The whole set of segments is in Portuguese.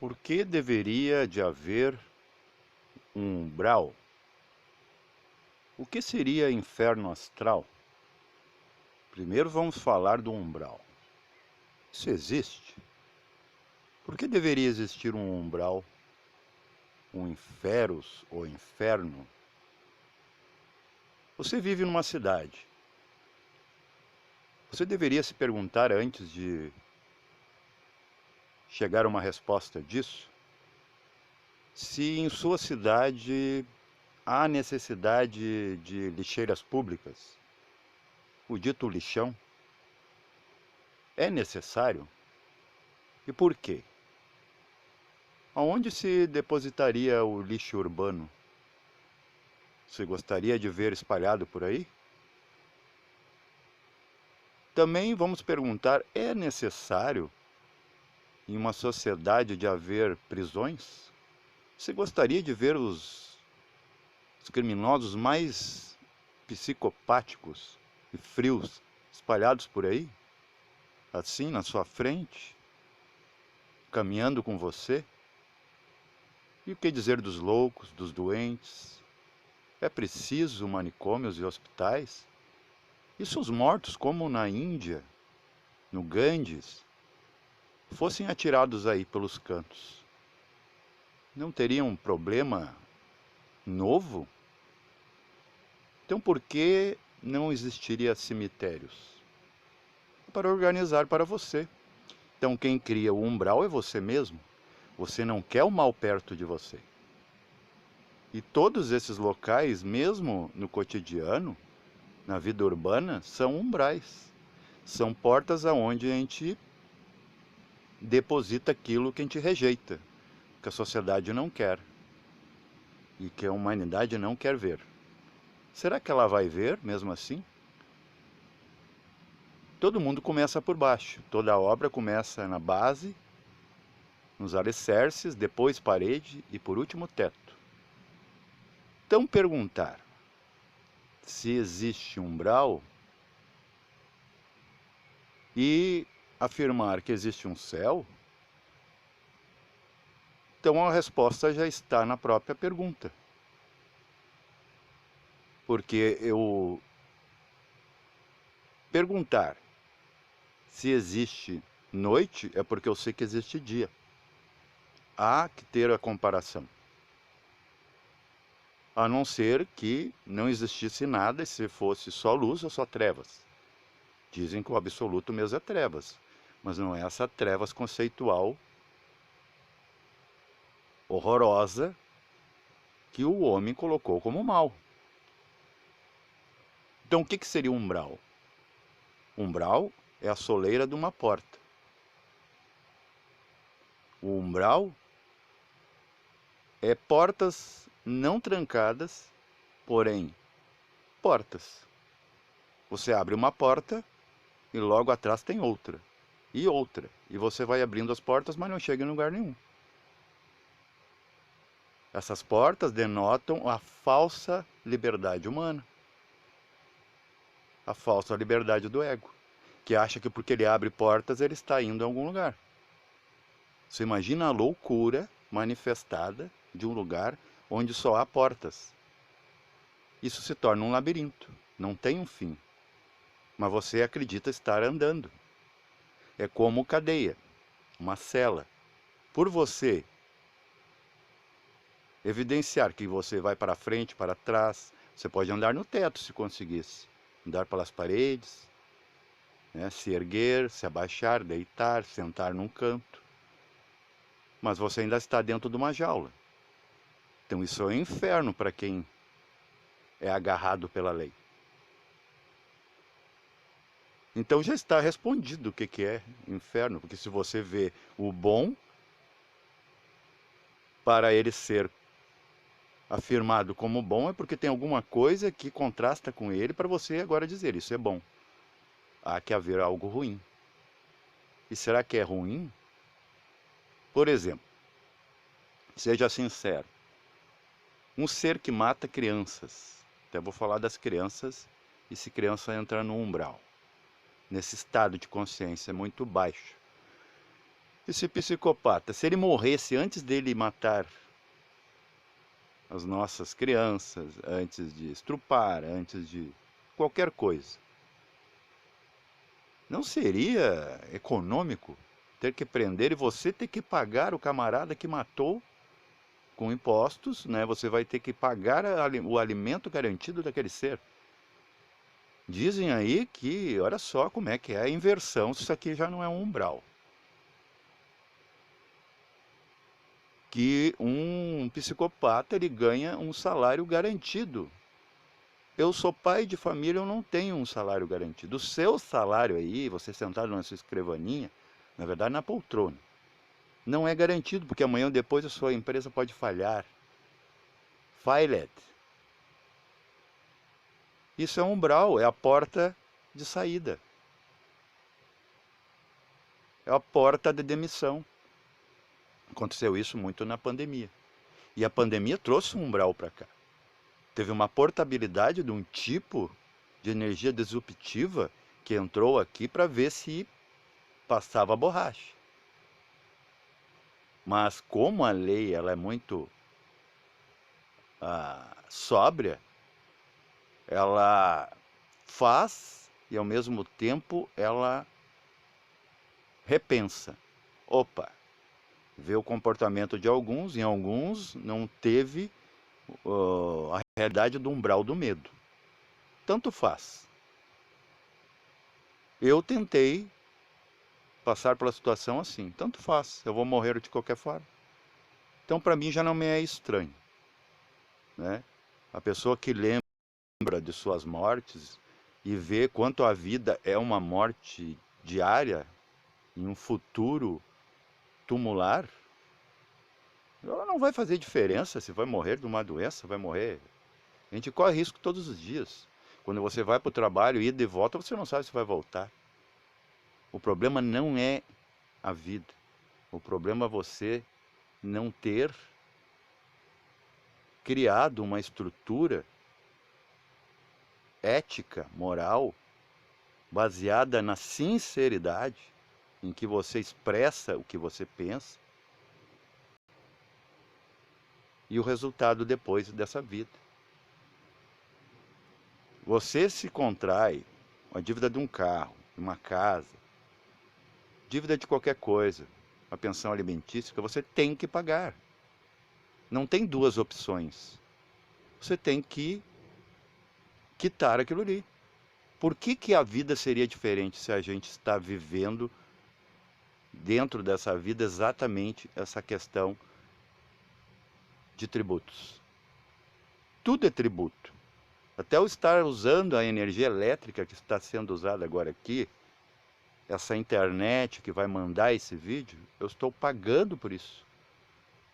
Por que deveria de haver um umbral? O que seria inferno astral? Primeiro vamos falar do umbral. Isso existe? Por que deveria existir um umbral, um inferus ou inferno? Você vive numa cidade. Você deveria se perguntar antes de chegar a uma resposta disso, se em sua cidade há necessidade de lixeiras públicas, o dito lixão. É necessário? E por quê? Aonde se depositaria o lixo urbano? Você gostaria de ver espalhado por aí? Também vamos perguntar: é necessário em uma sociedade de haver prisões? Você gostaria de ver os criminosos mais psicopáticos e frios espalhados por aí? Assim, na sua frente, caminhando com você? E o que dizer dos loucos, dos doentes? É preciso manicômios e hospitais? E se os mortos, como na Índia, no Ganges, fossem atirados aí pelos cantos? Não teria um problema novo? Então por que não existiria cemitérios? Para organizar para você. Então quem cria o umbral é você mesmo. Você não quer o mal perto de você. E todos esses locais, mesmo no cotidiano, na vida urbana, são umbrais. São portas aonde a gente deposita aquilo que a gente rejeita, que a sociedade não quer e que a humanidade não quer ver. Será que ela vai ver mesmo assim? Todo mundo começa por baixo, toda obra começa na base, nos alicerces, depois parede e por último teto. Então perguntar se existe umbral e afirmar que existe um céu, então a resposta já está na própria pergunta. Porque eu perguntar se existe noite é porque eu sei que existe dia. Há que ter a comparação. A não ser que não existisse nada e se fosse só luz ou só trevas. Dizem que o absoluto mesmo é trevas, mas não é essa trevas conceitual horrorosa que o homem colocou como mal. Então o que seria umbral? Umbral é a soleira de uma porta. O umbral é portas não trancadas, porém portas. Você abre uma porta e logo atrás tem outra. E outra. E você vai abrindo as portas, mas não chega em lugar nenhum. Essas portas denotam a falsa liberdade humana. A falsa liberdade do ego. Que acha que porque ele abre portas, ele está indo a algum lugar. Você imagina a loucura manifestada de um lugar onde só há portas. Isso se torna um labirinto. Não tem um fim. Mas você acredita estar andando. É como cadeia, uma cela. Por você evidenciar que você vai para frente, para trás, você pode andar no teto se conseguisse. Andar pelas paredes, né? Se erguer, se abaixar, deitar, sentar num canto. Mas você ainda está dentro de uma jaula. Então isso é um inferno para quem é agarrado pela lei. Então já está respondido o que é inferno, porque se você vê o bom, para ele ser afirmado como bom é porque tem alguma coisa que contrasta com ele para você agora dizer isso é bom. Há que haver algo ruim. E será que é ruim? Por exemplo, seja sincero, um ser que mata crianças, até vou falar das crianças, e se criança entra no umbral, nesse estado de consciência muito baixo, Esse psicopata, se ele morresse antes dele matar as nossas crianças, antes de estrupar, antes de qualquer coisa, não seria econômico ter que prender e você ter que pagar o camarada que matou com impostos, né? Você vai ter que pagar o alimento garantido daquele ser. Dizem aí que, olha só como é que é a inversão, se isso aqui já não é um umbral. Que um psicopata ele ganha um salário garantido. Eu sou pai de família, eu não tenho um salário garantido. O seu salário aí, você sentado na sua escrivaninha, na verdade na poltrona, não é garantido, porque amanhã ou depois a sua empresa pode falhar. Filet. Isso é um umbral, é a porta de saída. É a porta de demissão. Aconteceu isso muito na pandemia. E a pandemia trouxe um umbral para cá. Teve uma portabilidade de um tipo de energia disruptiva que entrou aqui para ver se passava a borracha. Mas como a lei ela é muito sóbria, ela faz e ao mesmo tempo ela repensa. Opa, vê o comportamento de alguns, em alguns não teve a realidade do umbral do medo. Tanto faz. Eu tentei passar pela situação assim, tanto faz, eu vou morrer de qualquer forma. Então para mim já não me é estranho, né? A pessoa que lembra de suas mortes e vê quanto a vida é uma morte diária em um futuro tumular, ela não vai fazer diferença se vai morrer de uma doença, vai morrer. A gente corre risco todos os dias. Quando você vai para o trabalho, ida e volta, você não sabe se vai voltar. O problema não é a vida. O problema é você não ter criado uma estrutura ética, moral, baseada na sinceridade, em que você expressa o que você pensa, e o resultado depois dessa vida. Você se contrai a dívida de um carro, de uma casa, dívida de qualquer coisa, a pensão alimentícia, você tem que pagar. Não tem duas opções. Você tem que quitar aquilo ali. Por que a vida seria diferente se a gente está vivendo dentro dessa vida exatamente essa questão de tributos? Tudo é tributo. Até eu estar usando a energia elétrica que está sendo usada agora aqui, essa internet que vai mandar esse vídeo, eu estou pagando por isso.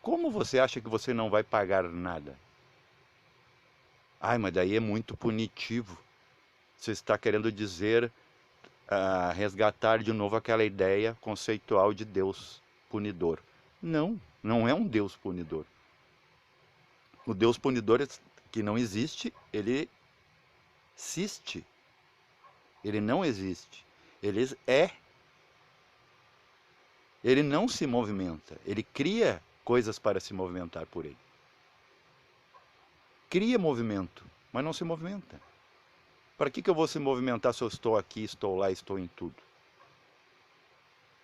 Como você acha que você não vai pagar nada? Ai, mas daí é muito punitivo. Você está querendo dizer, resgatar de novo aquela ideia conceitual de Deus punidor. Não, não é um Deus punidor. O Deus punidor que não existe, ele existe. Ele não existe. Ele é. Ele não se movimenta. Ele cria coisas para se movimentar por ele. Cria movimento, mas não se movimenta. Para que eu vou se movimentar se eu estou aqui, estou lá, estou em tudo?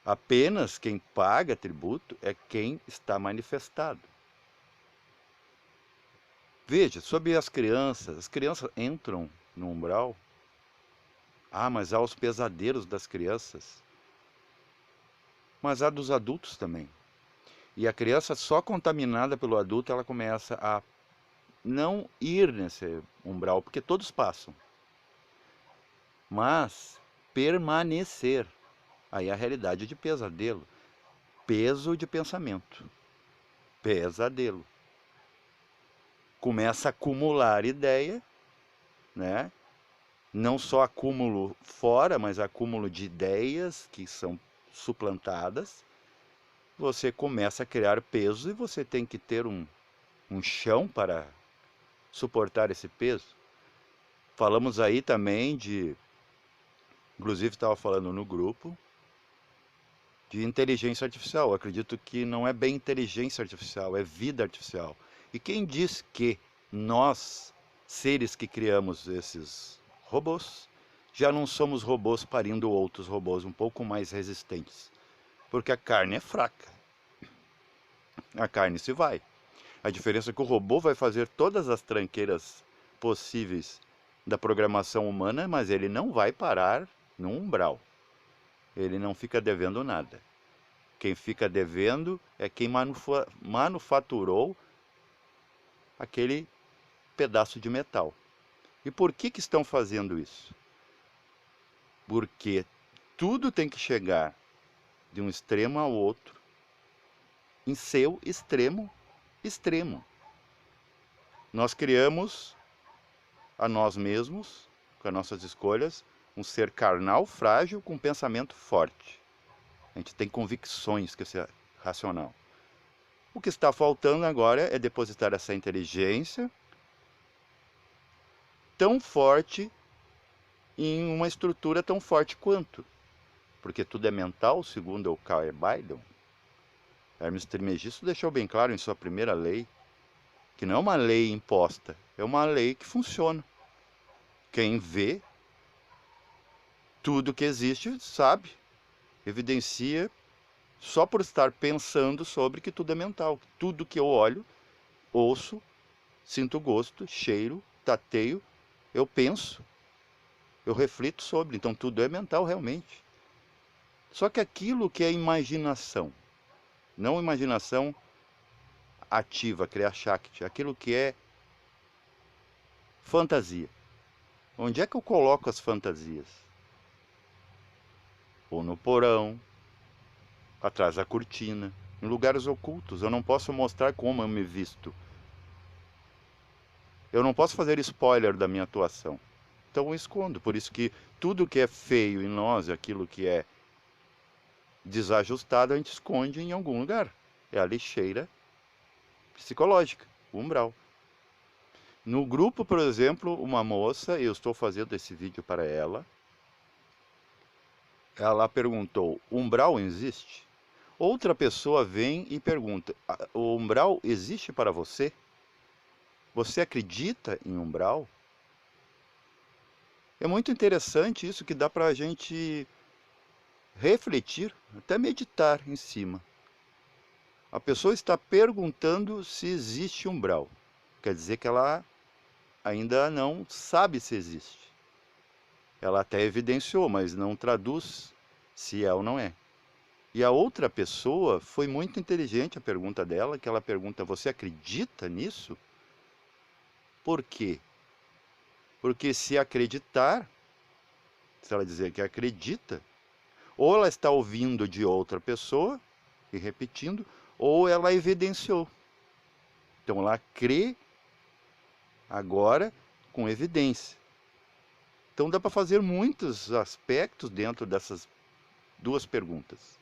Apenas quem paga tributo é quem está manifestado. Veja, sobre as crianças entram no umbral. Ah, mas há os pesadelos das crianças. Mas há dos adultos também. E a criança só contaminada pelo adulto, ela começa a não ir nesse umbral, porque todos passam. Mas permanecer. Aí a realidade de pesadelo. Peso de pensamento. Pesadelo. Começa a acumular ideia, né? Não só acúmulo fora, mas acúmulo de ideias que são suplantadas. Você começa a criar peso e você tem que ter um chão para suportar esse peso. Falamos aí também inclusive estava falando no grupo, de inteligência artificial. Eu acredito que não é bem inteligência artificial, é vida artificial. E quem diz que nós, seres que criamos esses robôs, já não somos robôs parindo outros robôs um pouco mais resistentes? Porque a carne é fraca. A carne se vai. A diferença é que o robô vai fazer todas as tranqueiras possíveis da programação humana, mas ele não vai parar no umbral. Ele não fica devendo nada. Quem fica devendo é quem manufaturou aquele pedaço de metal. E por que estão fazendo isso? Porque tudo tem que chegar de um extremo ao outro em seu extremo extremo. Nós criamos a nós mesmos, com as nossas escolhas, um ser carnal, frágil, com um pensamento forte. A gente tem convicções que isso é racional. O que está faltando agora é depositar essa inteligência tão forte em uma estrutura tão forte quanto. Porque tudo é mental, segundo o Carl Biden. Hermes Trismegisto deixou bem claro em sua primeira lei que não é uma lei imposta, é uma lei que funciona. Quem vê tudo que existe sabe, evidencia só por estar pensando sobre que tudo é mental. Tudo que eu olho, ouço, sinto gosto, cheiro, tateio, eu penso, eu reflito sobre. Então tudo é mental realmente. Só que aquilo que é imaginação, não imaginação ativa, Kriya Shakti, aquilo que é fantasia. Onde é que eu coloco as fantasias? Ou no porão, atrás da cortina, em lugares ocultos. Eu não posso mostrar como eu me visto. Eu não posso fazer spoiler da minha atuação. Então eu escondo. Por isso que tudo que é feio em nós, aquilo que é desajustado, a gente esconde em algum lugar. É a lixeira psicológica, o umbral. No grupo, por exemplo, uma moça, eu estou fazendo esse vídeo para ela perguntou, umbral existe? Outra pessoa vem e pergunta, o umbral existe para você? Você acredita em umbral? É muito interessante isso, que dá para a gente refletir, até meditar em cima. A pessoa está perguntando se existe umbral. Quer dizer que ela ainda não sabe se existe. Ela até evidenciou, mas não traduz se é ou não é. E a outra pessoa foi muito inteligente a pergunta dela, que ela pergunta, você acredita nisso? Por quê? Porque se acreditar, se ela dizer que acredita, ou ela está ouvindo de outra pessoa e repetindo, ou ela evidenciou. Então ela crê agora com evidência. Então dá para fazer muitos aspectos dentro dessas duas perguntas.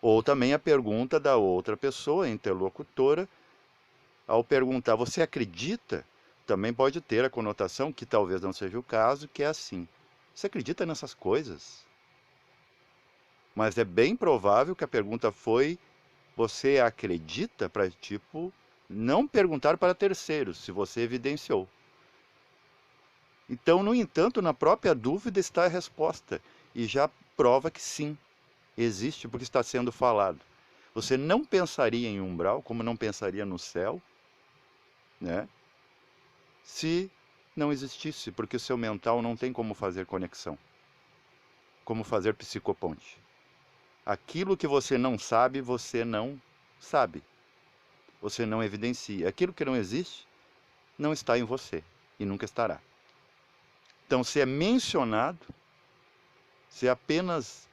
Ou também a pergunta da outra pessoa, interlocutora, ao perguntar, você acredita? Também pode ter a conotação, que talvez não seja o caso, que é assim, você acredita nessas coisas? Mas é bem provável que a pergunta foi, você acredita? Para, tipo, não perguntar para terceiros, se você evidenciou. Então, no entanto, na própria dúvida está a resposta, e já prova que sim, existe porque está sendo falado. Você não pensaria em umbral, como não pensaria no céu, né? Se não existisse, porque o seu mental não tem como fazer conexão, como fazer psicoponte. Aquilo que você não sabe, você não sabe. Você não evidencia. Aquilo que não existe, não está em você e nunca estará. Então, se é mencionado, se é apenas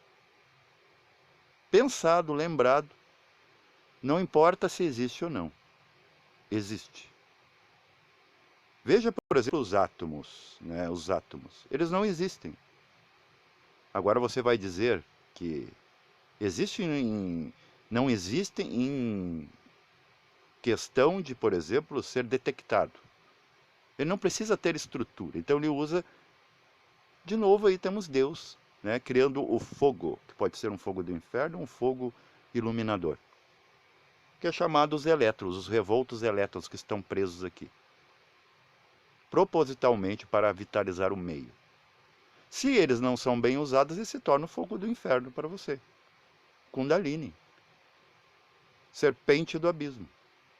pensado, lembrado, não importa se existe ou não. Existe. Veja, por exemplo, os átomos, né? Os átomos. Eles não existem. Agora você vai dizer que não existem em questão de, por exemplo, ser detectado. Ele não precisa ter estrutura. Então ele usa, de novo aí temos Deus, né, criando o fogo, que pode ser um fogo do inferno, um fogo iluminador, que é chamado os elétrons, os revoltos elétrons que estão presos aqui, propositalmente para vitalizar o meio. Se eles não são bem usados, eles se tornam o fogo do inferno para você. Kundalini, serpente do abismo.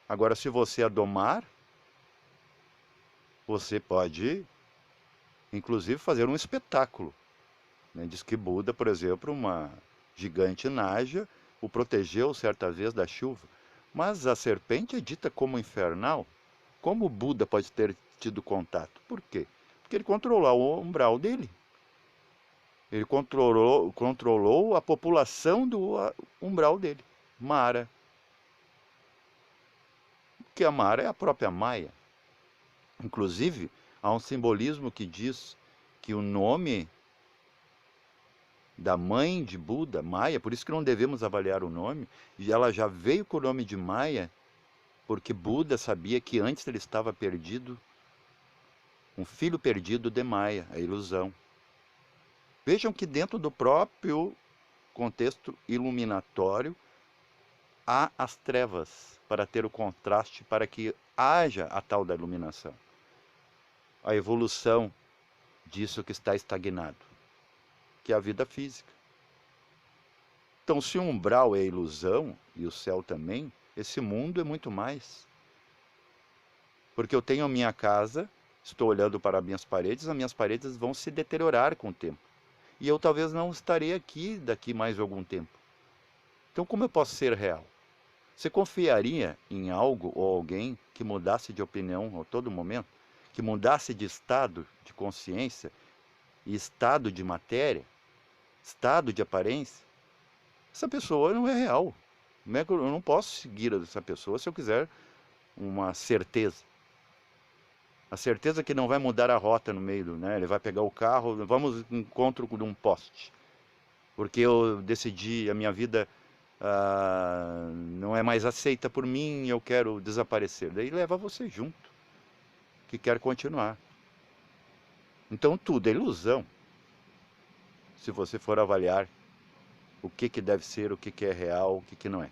Agora, se você a domar, você pode, inclusive, fazer um espetáculo. Diz que Buda, por exemplo, uma gigante Naja, o protegeu certa vez da chuva. Mas a serpente é dita como infernal. Como o Buda pode ter tido contato? Por quê? Porque ele controlou o umbral dele. Ele controlou a população do umbral dele. Mara. Que a Mara é a própria Maia. Inclusive, há um simbolismo que diz que o nome da mãe de Buda, Maia, por isso que não devemos avaliar o nome, e ela já veio com o nome de Maia, porque Buda sabia que antes ele estava perdido, um filho perdido de Maia, a ilusão. Vejam que dentro do próprio contexto iluminatório, há as trevas para ter o contraste, para que haja a tal da iluminação. A evolução disso que está estagnado, que é a vida física. Então, se o umbral é ilusão, e o céu também, esse mundo é muito mais. Porque eu tenho a minha casa, estou olhando para as minhas paredes vão se deteriorar com o tempo. E eu talvez não estarei aqui daqui mais algum tempo. Então, como eu posso ser real? Você confiaria em algo ou alguém que mudasse de opinião a todo momento? Que mudasse de estado de consciência e estado de matéria? Estado de aparência? Essa pessoa não é real. Eu não posso seguir essa pessoa se eu quiser uma certeza. A certeza que não vai mudar a rota no meio, né? Ele vai pegar o carro, vamos ao encontro de um poste. Porque eu decidi, a minha vida não é mais aceita por mim, eu quero desaparecer. Daí leva você junto, que quer continuar. Então tudo é ilusão. Se você for avaliar o que deve ser, o que é real, o que não é.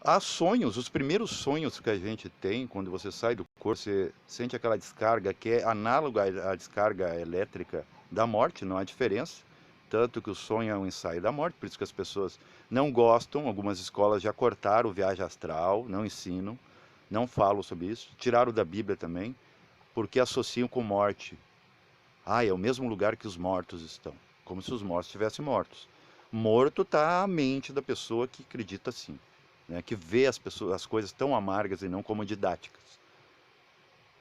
Há sonhos, os primeiros sonhos que a gente tem quando você sai do corpo, você sente aquela descarga que é análoga à descarga elétrica da morte, não há diferença. Tanto que o sonho é um ensaio da morte, por isso que as pessoas não gostam, algumas escolas já cortaram viagem astral, não ensinam, não falam sobre isso, tiraram da Bíblia também, porque associam com morte. É o mesmo lugar que os mortos estão, como se os mortos estivessem mortos. Morto está a mente da pessoa que acredita assim. Né, que vê as coisas tão amargas e não como didáticas.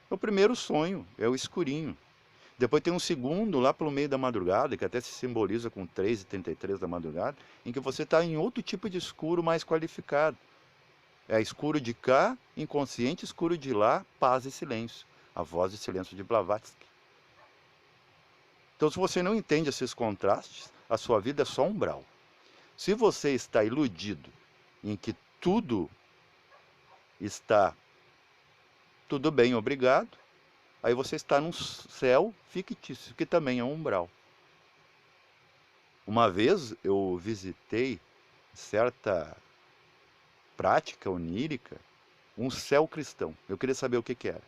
O primeiro sonho é o escurinho. Depois tem um segundo lá pelo meio da madrugada, que até se simboliza com 3h33 da madrugada, em que você está em outro tipo de escuro mais qualificado. É escuro de cá, inconsciente, escuro de lá, paz e silêncio. A voz de silêncio de Blavatsky. Então, se você não entende esses contrastes, a sua vida é só umbral. Se você está iludido em que tudo está tudo bem, obrigado, aí você está num céu fictício, que também é um umbral. Uma vez eu visitei certa prática onírica, um céu cristão. Eu queria saber o que era.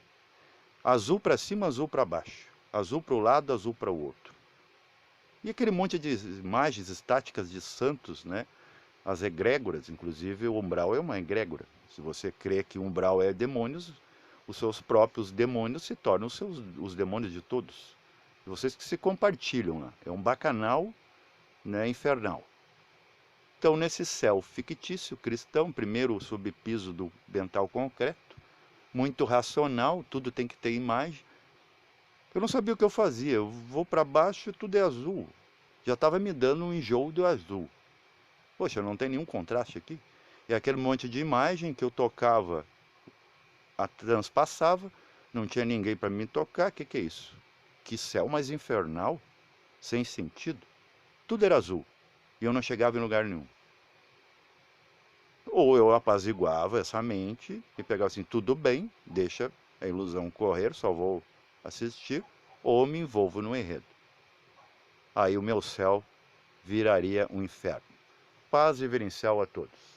Azul para cima, azul para baixo. Azul para o lado, azul para o outro. E aquele monte de imagens estáticas de santos, né? As egrégoras, inclusive o umbral é uma egrégora. Se você crê que o umbral é demônios, os seus próprios demônios se tornam os demônios de todos. Vocês que se compartilham lá. É um bacanal, né, infernal. Então, nesse céu fictício cristão, primeiro sob piso do dental concreto, muito racional, tudo tem que ter imagem. Eu não sabia o que eu fazia. Eu vou para baixo e tudo é azul. Já estava me dando um enjoo do azul. Poxa, não tem nenhum contraste aqui. E aquele monte de imagem que eu tocava, transpassava, não tinha ninguém para me tocar. O que é isso? Que céu mais infernal, sem sentido. Tudo era azul e eu não chegava em lugar nenhum. Ou eu apaziguava essa mente e pegava assim, tudo bem, deixa a ilusão correr, só vou assistir, ou me envolvo no enredo. aí o meu céu viraria um inferno. Paz reverencial a todos.